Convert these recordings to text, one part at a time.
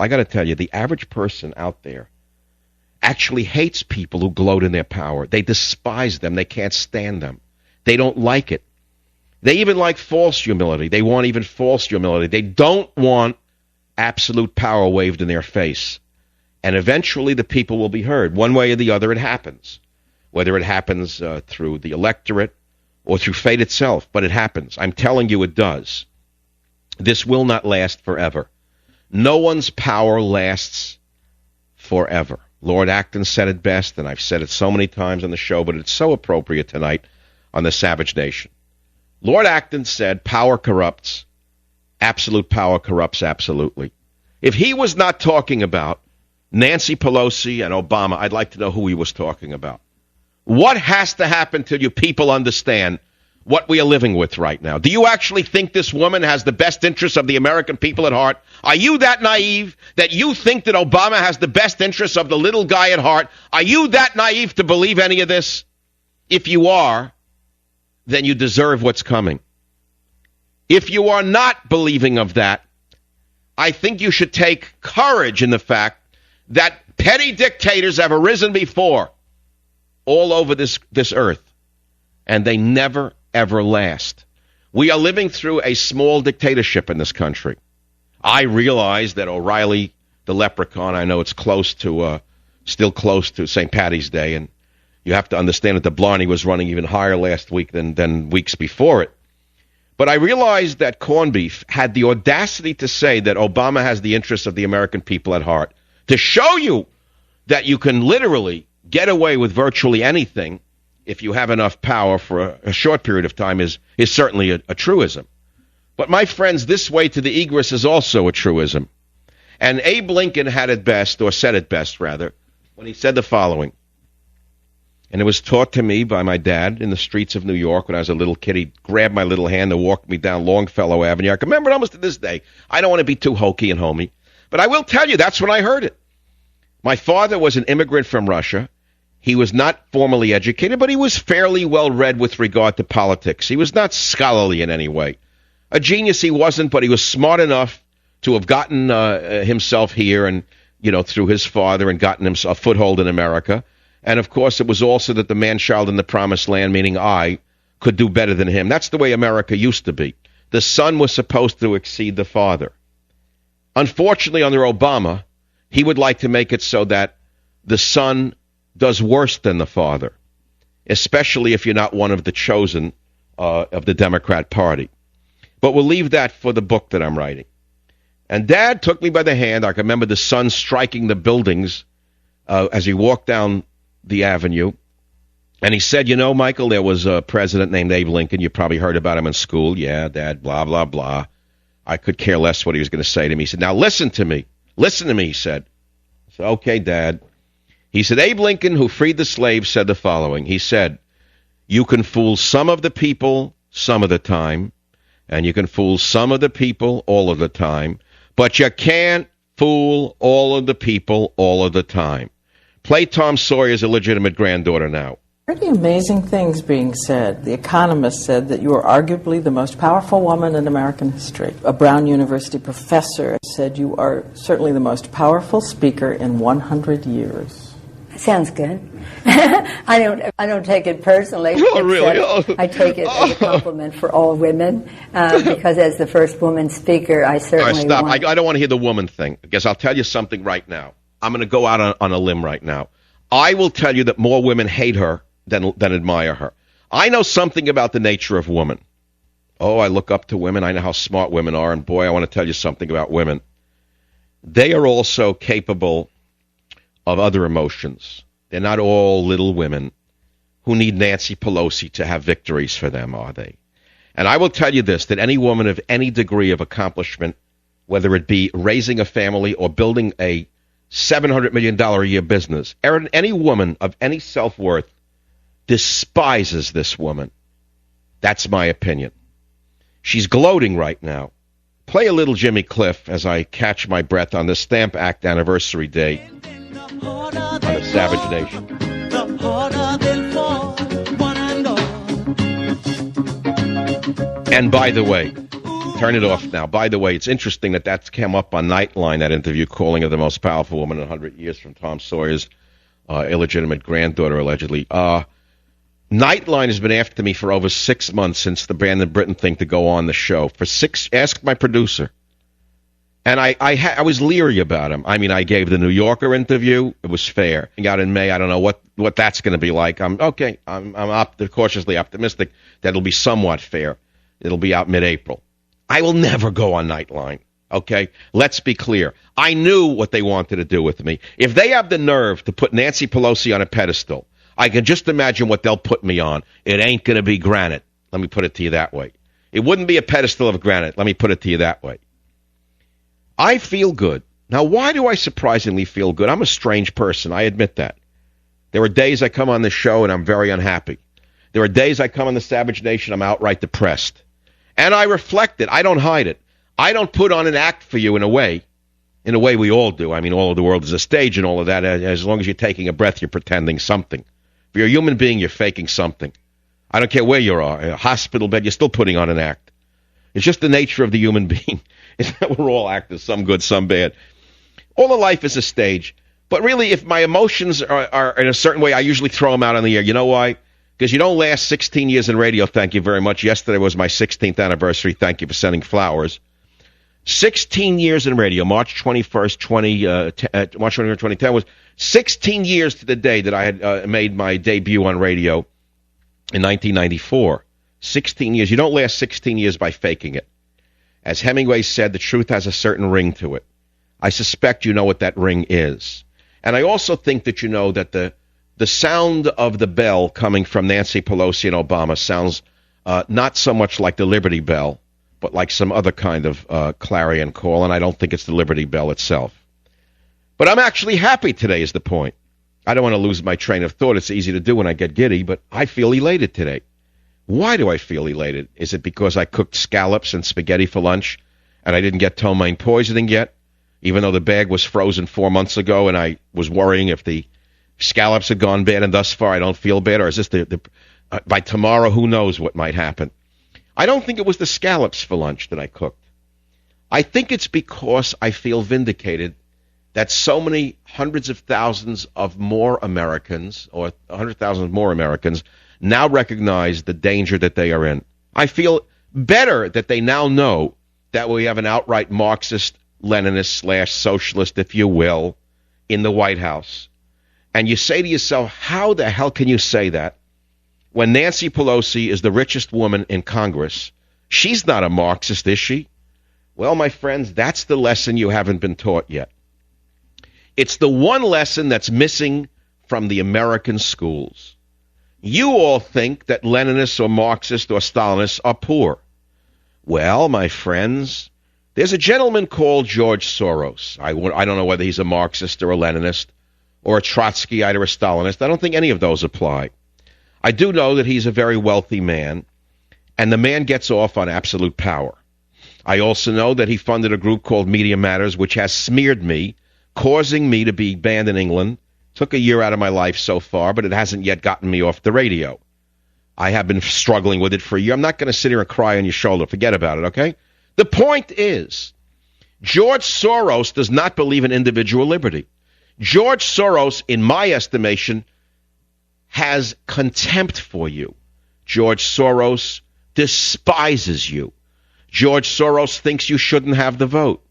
I got to tell you, the average person out there actually hates people who gloat in their power. They despise them. They can't stand them. They don't like it. They even like false humility. They want even false humility. They don't want absolute power waved in their face. And eventually the people will be heard. One way or the other, it happens. Whether it happens through the electorate or through fate itself, but it happens. I'm telling you it does. This will not last forever. No one's power lasts forever. Lord Acton said it best, and I've said it so many times on the show, but it's so appropriate tonight on the Savage Nation. Lord Acton said, power corrupts. Absolute power corrupts absolutely. If he was not talking about Nancy Pelosi and Obama, I'd like to know who he was talking about. What has to happen till you people understand what we are living with right now? Do you actually think this woman has the best interests of the American people at heart? Are you that naive that you think that Obama has the best interests of the little guy at heart? Are you that naive to believe any of this? If you are, then you deserve what's coming. If you are not believing of that, I think you should take courage in the fact that petty dictators have arisen before all over this earth, and they never, ever last. We are living through a small dictatorship in this country. I realize that O'Reilly, the leprechaun, I know it's still close to St. Patty's Day, and you have to understand that the Blarney was running even higher last week than weeks before it. But I realized that Corned Beef had the audacity to say that Obama has the interests of the American people at heart, to show you that you can literally get away with virtually anything if you have enough power for a short period of time is certainly a truism. But my friends, this way to the egress is also a truism. And Abe Lincoln had it best, or said it best rather, when he said the following. And it was taught to me by my dad in the streets of New York when I was a little kid. He grabbed my little hand and walked me down Longfellow Avenue. I can remember it almost to this day. I don't want to be too hokey and homey, but I will tell you that's when I heard it. My father was an immigrant from Russia. He was not formally educated, but he was fairly well read with regard to politics. He was not scholarly in any way. A genius he wasn't, but he was smart enough to have gotten himself here and, through his father and gotten himself a foothold in America. And, of course, it was also that the man-child in the promised land, meaning I, could do better than him. That's the way America used to be. The son was supposed to exceed the father. Unfortunately, under Obama, he would like to make it so that the son does worse than the father, especially if you're not one of the chosen of the Democrat Party. But we'll leave that for the book that I'm writing. And Dad took me by the hand. I can remember the sun striking the buildings as he walked down the avenue. And he said, Michael, there was a president named Abe Lincoln. You probably heard about him in school. Yeah, Dad, blah, blah, blah. I could care less what he was going to say to me. He said, now listen to me. Listen to me, he said. I said, okay, Dad. He said, Abe Lincoln, who freed the slaves, said the following. He said, you can fool some of the people some of the time, and you can fool some of the people all of the time, but you can't fool all of the people all of the time. Play Tom Sawyer's illegitimate granddaughter now. Pretty amazing things being said. The Economist said that you are arguably the most powerful woman in American history. A Brown University professor said you are certainly the most powerful speaker in 100 years. Sounds good. I don't take it personally. Oh, really? Oh. I take it as a compliment for all women because as the first woman speaker, I certainly All right, stop. I don't want to hear the woman thing. I guess I'll tell you something right now. I'm going to go out on a limb right now. I will tell you that more women hate her than admire her. I know something about the nature of women. Oh, I look up to women. I know how smart women are. And boy, I want to tell you something about women. They are also capable of other emotions. They're not all little women who need Nancy Pelosi to have victories for them, are they? And I will tell you this, that any woman of any degree of accomplishment, whether it be raising a family or building a $700 million a year business, any woman of any self-worth despises this woman. That's my opinion. She's gloating right now. Play a little Jimmy Cliff as I catch my breath on the Stamp Act anniversary day on the Savage Nation. And by the way, Turn it off now. By the way, it's interesting that that's come up on Nightline, that interview, calling her the most powerful woman in 100 years from Tom Sawyer's illegitimate granddaughter, allegedly. Nightline has been after me for over 6 months since the Brandon Britton thing to go on the show. Ask my producer. And I was leery about him. I mean, I gave the New Yorker interview. It was fair. Out in May, I don't know what that's going to be like. I'm cautiously optimistic that it'll be somewhat fair. It'll be out mid-April. I will never go on Nightline. Okay? Let's be clear. I knew what they wanted to do with me. If they have the nerve to put Nancy Pelosi on a pedestal, I can just imagine what they'll put me on. It ain't going to be granite. Let me put it to you that way. It wouldn't be a pedestal of granite. Let me put it to you that way. I feel good. Now, why do I surprisingly feel good? I'm a strange person. I admit that. There are days I come on this show and I'm very unhappy. There are days I come on the Savage Nation, I'm outright depressed. And I reflect it. I don't hide it. I don't put on an act for you in a way we all do. I mean, all of the world is a stage and all of that. As long as you're taking a breath, you're pretending something. If you're a human being, you're faking something. I don't care where you are. In a hospital bed, you're still putting on an act. It's just the nature of the human being. Is that we're all actors, some good, some bad. All of life is a stage. But really, if my emotions are in a certain way, I usually throw them out on the air. You know why? Because you don't last 16 years in radio, thank you very much. Yesterday was my 16th anniversary. Thank you for sending flowers. 16 years in radio, March 21st, 2010 was 16 years to the day that I had made my debut on radio in 1994. 16 years. You don't last 16 years by faking it. As Hemingway said, the truth has a certain ring to it. I suspect you know what that ring is. And I also think that you know that the sound of the bell coming from Nancy Pelosi and Obama sounds not so much like the Liberty Bell, but like some other kind of clarion call, and I don't think it's the Liberty Bell itself. But I'm actually happy today is the point. I don't want to lose my train of thought. It's easy to do when I get giddy, but I feel elated today. Why do I feel elated? Is it because I cooked scallops and spaghetti for lunch and I didn't get ptomaine poisoning yet, even though the bag was frozen 4 months ago and I was worrying if the scallops had gone bad and thus far I don't feel bad? Or is this by tomorrow, who knows what might happen? I don't think it was the scallops for lunch that I cooked. I think it's because I feel vindicated that so many hundreds of thousands of more Americans, or 100,000 more Americans, now recognize the danger that they are in. I feel better that they now know that we have an outright Marxist, Leninist / socialist, if you will, in the White House. And you say to yourself, how the hell can you say that when Nancy Pelosi is the richest woman in Congress? She's not a Marxist, is she? Well, my friends, that's the lesson you haven't been taught yet. It's the one lesson that's missing from the American schools. You all think that Leninists or Marxists or Stalinists are poor. Well, my friends, there's a gentleman called George Soros. I don't know whether he's a Marxist or a Leninist or a Trotskyite or a Stalinist. I don't think any of those apply. I do know that he's a very wealthy man, and the man gets off on absolute power. I also know that he funded a group called Media Matters, which has smeared me, causing me to be banned in England. Took a year out of my life so far, but it hasn't yet gotten me off the radio. I have been struggling with it for a year. I'm not going to sit here and cry on your shoulder. Forget about it, okay? The point is, George Soros does not believe in individual liberty. George Soros, in my estimation, has contempt for you. George Soros despises you. George Soros thinks you shouldn't have the vote.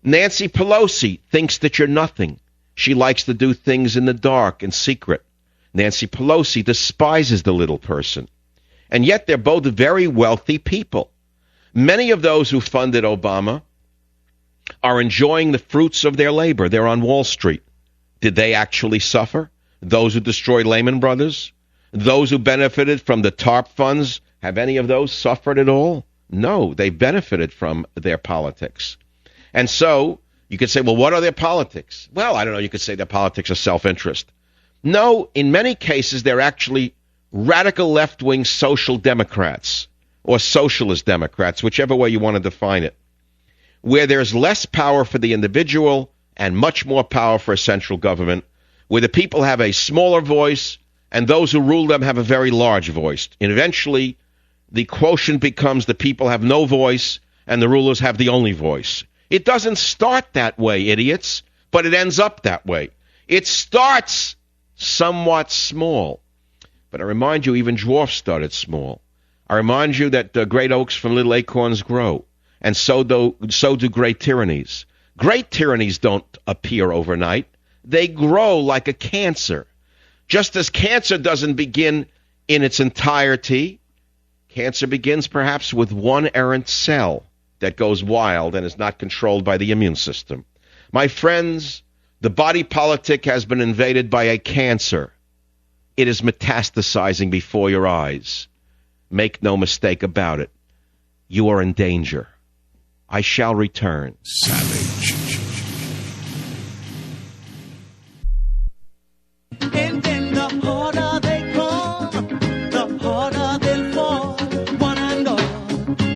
Nancy Pelosi thinks that you're nothing. She likes to do things in the dark and secret. Nancy Pelosi despises the little person. And yet they're both very wealthy people. Many of those who funded Obama are enjoying the fruits of their labor. They're on Wall Street. Did they actually suffer? Those who destroyed Lehman Brothers? Those who benefited from the TARP funds? Have any of those suffered at all? No, they benefited from their politics. And so you could say, well, what are their politics? Well, I don't know. You could say their politics are self-interest. No, in many cases, they're actually radical left-wing social democrats or socialist democrats, whichever way you want to define it, where there's less power for the individual and much more power for a central government, where the people have a smaller voice and those who rule them have a very large voice. And eventually, the quotient becomes the people have no voice and the rulers have the only voice. It doesn't start that way, idiots, but it ends up that way. It starts somewhat small. But I remind you, even dwarfs started small. I remind you that great oaks from little acorns grow, and so do great tyrannies. Great tyrannies don't appear overnight. They grow like a cancer. Just as cancer doesn't begin in its entirety, cancer begins perhaps with one errant cell that goes wild and is not controlled by the immune system. My friends, the body politic has been invaded by a cancer. It is metastasizing before your eyes. Make no mistake about it. You are in danger. I shall return. Savage.